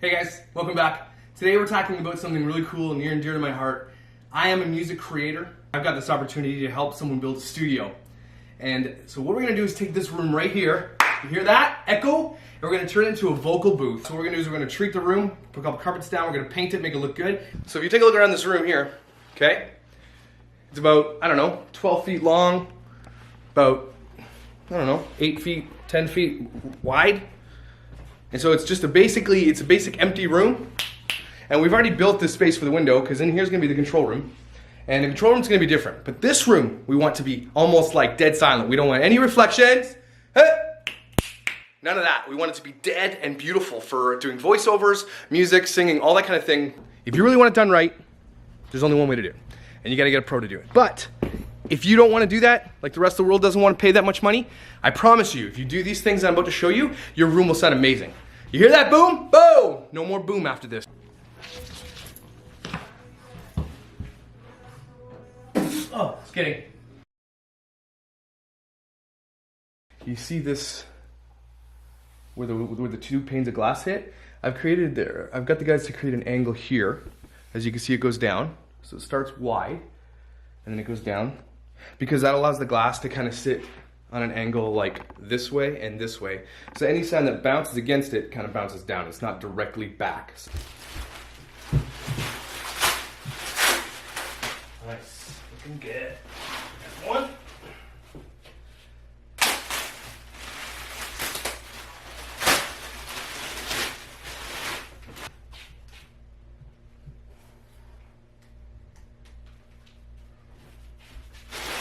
Hey guys, welcome back. Today we're talking about something really cool and near and dear to my heart. I am a music creator. I've got this opportunity to help someone build a studio. And so what we're gonna do is take this room right here, you hear that echo? And we're gonna turn it into a vocal booth. So what we're gonna do is we're gonna treat the room, put a couple carpets down, we're gonna paint it, make it look good. So if you take a look around this room here, okay? It's about, 12 feet long, about, 8 feet, 10 feet wide. And so it's just a basic empty room. And we've already built this space for the window because in here's gonna be the control room. And the control room's gonna be different. But this room, we want to be almost like dead silent. We don't want any reflections. None of that. We want it to be dead and beautiful for doing voiceovers, music, singing, all that kind of thing. If you really want it done right, there's only one way to do it. And you gotta get a pro to do it. But if you don't want to do that, like the rest of the world doesn't want to pay that much money, I promise you, if you do these things I'm about to show you, your room will sound amazing. You hear that boom? Boom! No more boom after this. Oh, just kidding. You see this, where the two panes of glass hit? I've got the guys to create an angle here. As you can see, it goes down. So it starts wide, and then it goes down. Because that allows the glass to kind of sit on an angle like this way and this way. So any sound that bounces against it kind of bounces down. It's not directly back. Nice, looking good. That's one.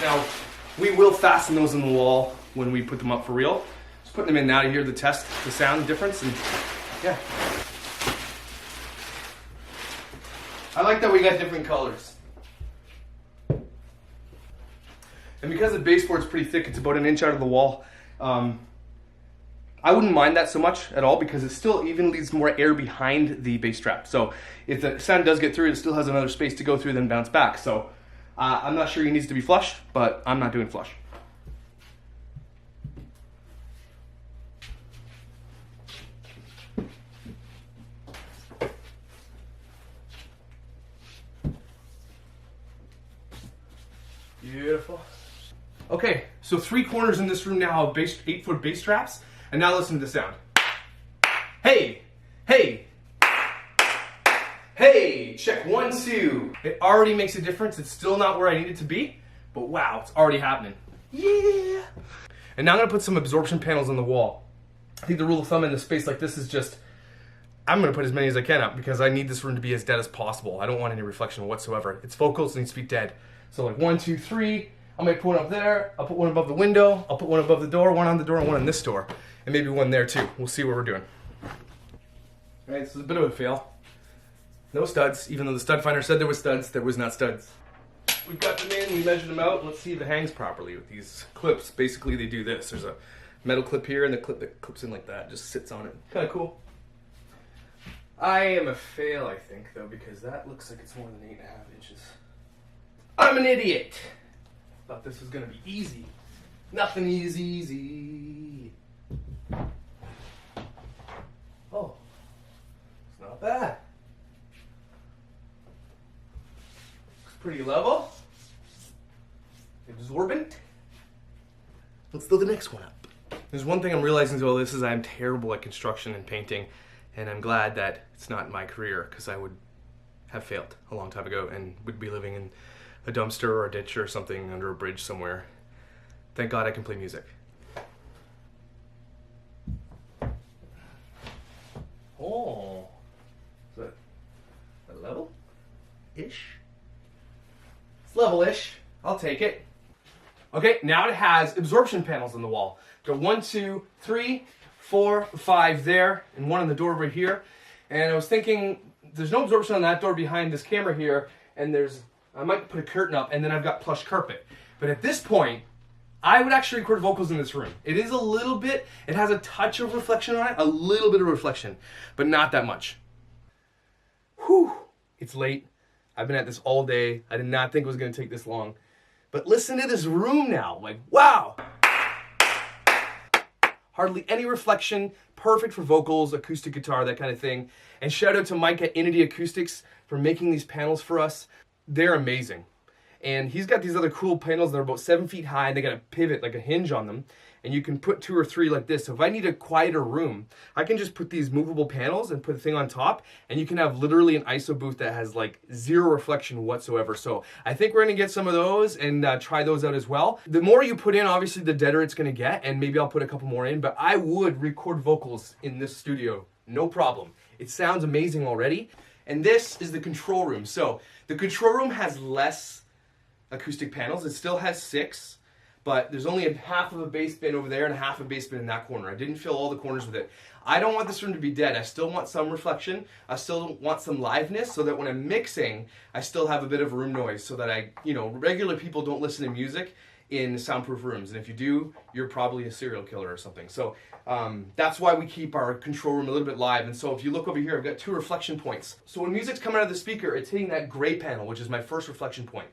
Now, we will fasten those in the wall when we put them up for real. Just putting them in now to hear the test, the sound difference, and yeah. I like that we got different colors. And because the baseboard's pretty thick, it's about an inch out of the wall, I wouldn't mind that so much at all because it still even leaves more air behind the bass trap. So if the sound does get through, it still has another space to go through, then bounce back. So I'm not sure he needs to be flush, but I'm not doing flush. Beautiful. Okay, so 3 corners in this room now have 8-foot bass traps, and now listen to the sound. Hey, hey. Hey, check 1, 2. It already makes a difference. It's still not where I need it to be, but wow, it's already happening. Yeah. And now I'm gonna put some absorption panels on the wall. I think the rule of thumb in a space like this is just, I'm gonna put as many as I can up because I need this room to be as dead as possible. I don't want any reflection whatsoever. Its vocals needs to be dead. So like 1, 2, 3, I might put one up there, I'll put one above the window, I'll put one above the door, one on the door, and one on this door. And maybe one there too. We'll see what we're doing. All right, this is a bit of a fail. No studs, even though the stud finder said there was studs, there was not studs. We've got them in, we measured them out. Let's see if it hangs properly with these clips. Basically they do this. There's a metal clip here and the clip that clips in like that, just sits on it. Kind of cool. I am a fail, I think, though, because that looks like it's more than 8.5 inches. I'm an idiot. Thought this was gonna be easy. Nothing is easy. Oh, it's not bad. Pretty level, absorbent. Let's build the next one up. There's one thing I'm realizing as well, this is I'm terrible at construction and painting, and I'm glad that it's not my career because I would have failed a long time ago and would be living in a dumpster or a ditch or something under a bridge somewhere. Thank God I can play music. Oh, is that a level-ish? Level-ish. I'll take it. Okay, now it has absorption panels on the wall. Got 1, 2, 3, 4, 5 there, and one on the door over here. And I was thinking, there's no absorption on that door behind this camera here, and I might put a curtain up, and then I've got plush carpet. But at this point, I would actually record vocals in this room. It is a little bit, it has a touch of reflection on it, a little bit of reflection, but not that much. Whew, it's late. I've been at this all day. I did not think it was gonna take this long. But listen to this room now, like, wow. hardly any reflection, perfect for vocals, acoustic guitar, that kind of thing. And shout out to Mike at Inity Acoustics for making these panels for us. They're amazing. And he's got these other cool panels that are about 7 feet high, and they got a pivot, like a hinge on them. And you can put 2 or 3 like this. So if I need a quieter room, I can just put these movable panels and put the thing on top, and you can have literally an ISO booth that has like 0 reflection whatsoever. So I think we're gonna get some of those and try those out as well. The more you put in, obviously the deader it's gonna get, and maybe I'll put a couple more in, but I would record vocals in this studio, no problem. It sounds amazing already. And this is the control room. So the control room has less acoustic panels. It still has 6, but there's only a half of a bass bin over there and a half a bass bin in that corner. I didn't fill all the corners with it. I don't want this room to be dead. I still want some reflection. I still want some liveness so that when I'm mixing, I still have a bit of room noise so that regular people don't listen to music in soundproof rooms. And if you do, you're probably a serial killer or something. So that's why we keep our control room a little bit live. And so if you look over here, I've got 2 reflection points. So when music's coming out of the speaker, it's hitting that gray panel, which is my first reflection point.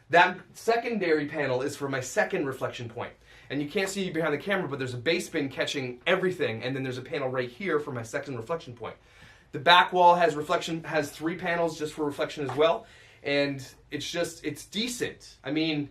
That secondary panel is for my second reflection point. And you can't see behind the camera, but there's a bass bin catching everything, and then there's a panel right here for my second reflection point. The back wall has 3 panels just for reflection as well, and it's decent. I mean,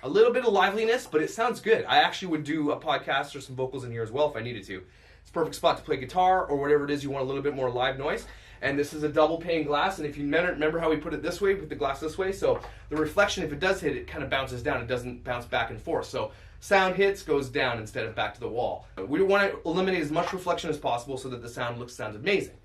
a little bit of liveliness, but it sounds good. I actually would do a podcast or some vocals in here as well if I needed to. It's a perfect spot to play guitar or whatever it is you want, a little bit more live noise. And this is a double pane glass, and if you remember how we put it this way, put the glass this way, so the reflection, if it does hit, it kind of bounces down. It doesn't bounce back and forth. So sound hits, goes down instead of back to the wall. We want to eliminate as much reflection as possible so that the sound sounds amazing.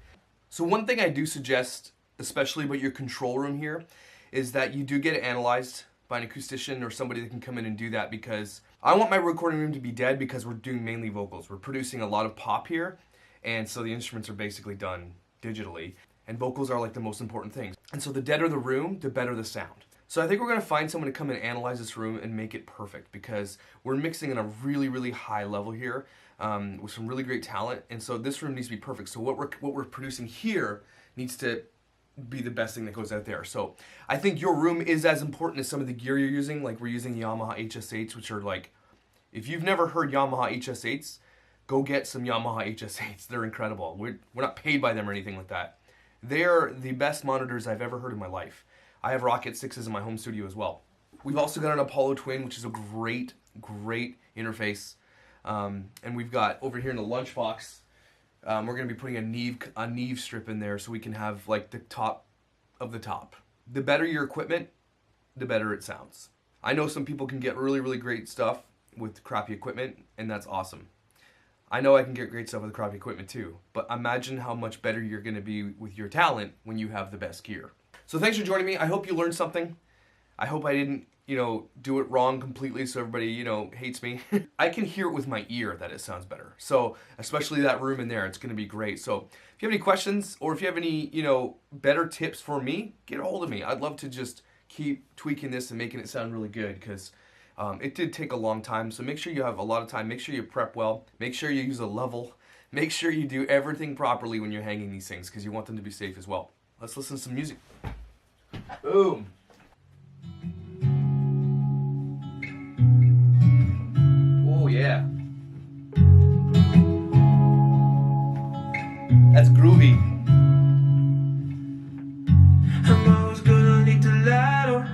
So one thing I do suggest, especially about your control room here, is that you do get it analyzed by an acoustician or somebody that can come in and do that, because I want my recording room to be dead because we're doing mainly vocals. We're producing a lot of pop here, and so the instruments are basically done digitally, and vocals are like the most important things. And so the deader the room, the better the sound. So I think we're gonna find someone to come and analyze this room and make it perfect, because we're mixing on a really, really high level here with some really great talent, and so this room needs to be perfect. So what we're producing here needs to be the best thing that goes out there. So I think your room is as important as some of the gear you're using. Like we're using Yamaha HS8s, which are like, if you've never heard Yamaha HS8s, go get some Yamaha HS8s. They're incredible. We're not paid by them or anything like that. They're the best monitors I've ever heard in my life. I have Rocket 6s in my home studio as well. We've also got an Apollo Twin, which is a great, great interface. And we've got over here in the lunchbox, we're going to be putting a Neve strip in there so we can have like the top of the top. The better your equipment, the better it sounds. I know some people can get really, really great stuff with crappy equipment, and that's awesome. I know I can get great stuff with crappy equipment too, but imagine how much better you're going to be with your talent when you have the best gear. So thanks for joining me. I hope you learned something. I hope I didn't, do it wrong completely so everybody, hates me. I can hear it with my ear that it sounds better. So especially that room in there, it's going to be great. So if you have any questions or if you have any, better tips for me, get a hold of me. I'd love to just keep tweaking this and making it sound really good, because it did take a long time. So make sure you have a lot of time. Make sure you prep well. Make sure you use a level. Make sure you do everything properly when you're hanging these things, because you want them to be safe as well. Let's listen to some music. Boom. Oh yeah. That's groovy. I'm always gonna lead the ladder,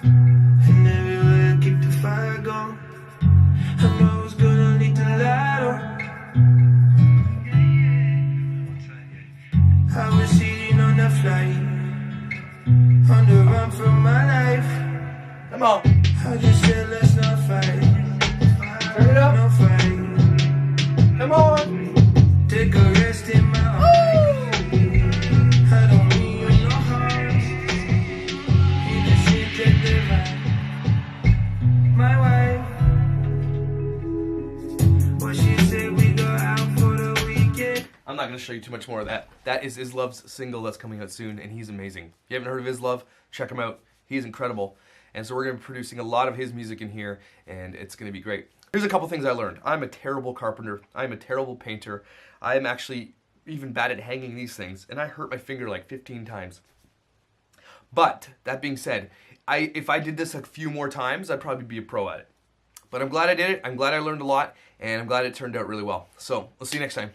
and everywhere keep the fire going. I'm always gonna lead the ladder. I was sitting on the flight, on the run from my life. Come on. I just said let's not fight. Turn it up. No fight. Come on. Take a rest in my heart. I don't mean you no harm. You just sit and divide. My wife, what she said, we go out for the weekend. I'm not going to show you too much more of that. That is Islov's single that's coming out soon, and he's amazing. If you haven't heard of Islov, check him out. He's incredible. And so we're going to be producing a lot of his music in here, and it's going to be great. Here's a couple things I learned. I'm a terrible carpenter. I'm a terrible painter. I am actually even bad at hanging these things, and I hurt my finger like 15 times. But, that being said, if I did this a few more times, I'd probably be a pro at it. But I'm glad I did it. I'm glad I learned a lot, and I'm glad it turned out really well. So, we'll see you next time.